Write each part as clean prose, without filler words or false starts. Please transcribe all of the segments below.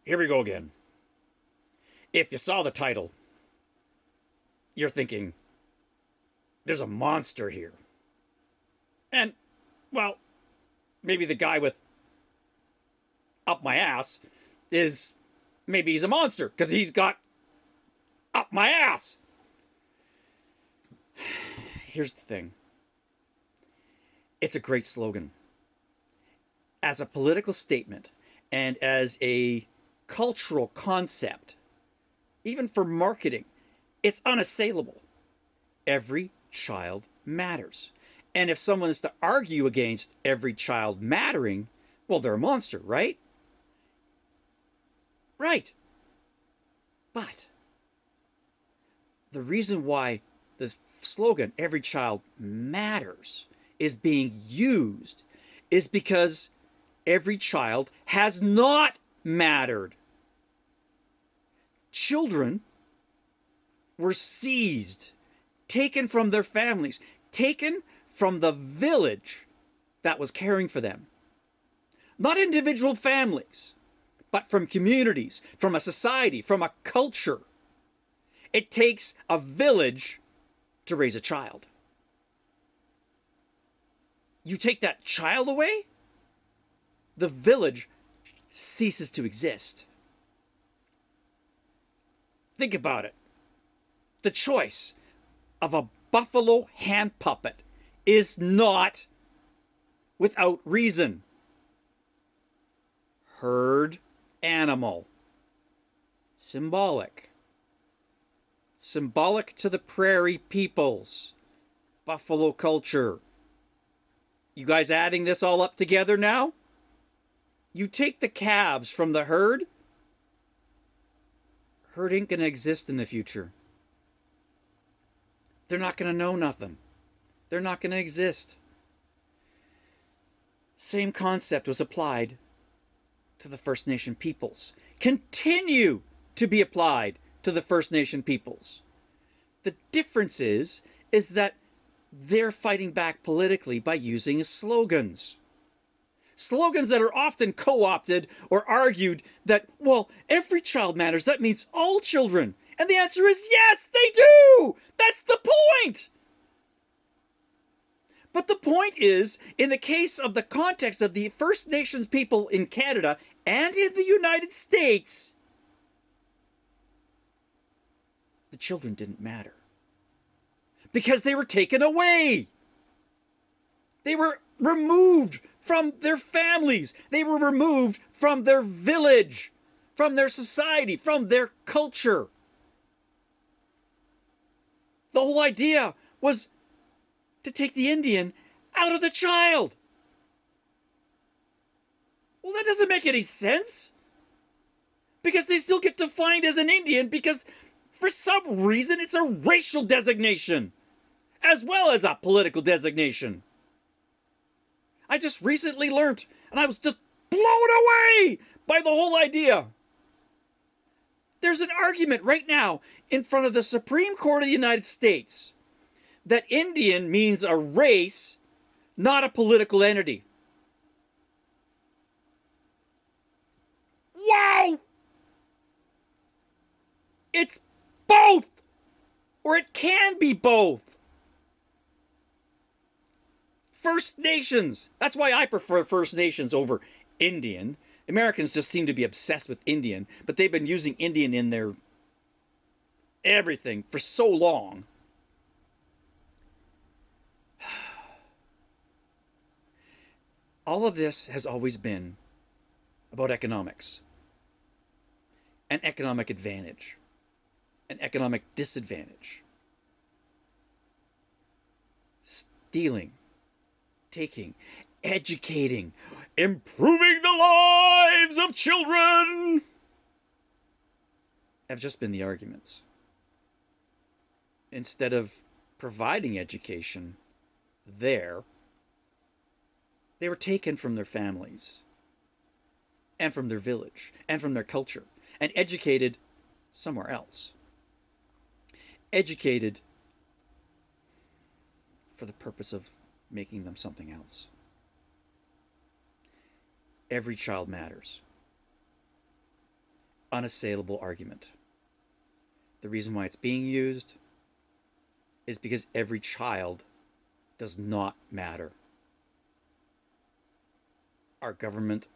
Here we go again. If you saw the title, you're thinking, there's a monster here. And, well, maybe the guy with up my ass is, maybe he's a monster because he's got up my ass. Here's the thing. It's a great slogan. As a political statement and as a cultural concept, even for marketing, it's unassailable. Every child matters. And if someone is to argue against every child mattering, well, they're a monster, right? Right. But the reason why this slogan, every child matters, is being used is because every child has not mattered. Children were seized, taken from their families, taken from the village that was caring for them. Not individual families, but from communities, from a society, from a culture. It takes a village to raise a child. You take that child away, the village ceases to exist. Think about it. The choice of a buffalo hand puppet is not without reason. Herd animal. Symbolic. Symbolic to the prairie peoples. Buffalo culture. You guys adding this all up together now? You take the calves from the herd, herd ain't gonna exist in the future. They're not gonna know nothing. They're not gonna exist. Same concept was applied to the First Nation peoples. Continue to be applied to the First Nation peoples. The difference is that they're fighting back politically by using slogans. Slogans that are often co-opted or argued that, well, every child matters. That means all children. And the answer is yes, they do. That's the point. But the point is, in the case of the context of the First Nations people in Canada and in the United States, the children didn't matter. Because they were taken away. They were removed from their families. They were removed from their village, from their society, from their culture. The whole idea was to take the Indian out of the child. Well, that doesn't make any sense. Because they still get defined as an Indian because for some reason it's a racial designation as well as a political designation. I just recently learned, and I was just blown away by the whole idea. There's an argument right now in front of the Supreme Court of the United States that Indian means a race, not a political entity. Wow! It's both! Or it can be both. First Nations. That's why I prefer First Nations over Indian. Americans just seem to be obsessed with Indian, but they've been using Indian in their everything for so long. All of this has always been about economics. An economic advantage. An economic disadvantage. Stealing. Taking, educating, improving the lives of children have just been the arguments. Instead of providing education there, they were taken from their families and from their village and from their culture and educated somewhere else. Educated for the purpose of making them something else. Every child matters. unassailable argument. The reason why it's being used is because every child does not matter. Our government,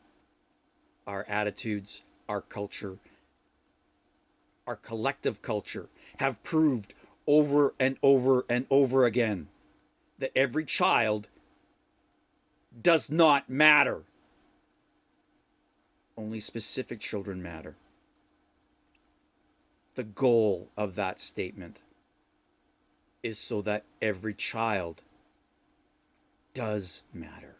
our attitudes, our culture, our collective culture have proved over and over and over again that every child does not matter. Only specific children matter. The goal of that statement is so that every child does matter.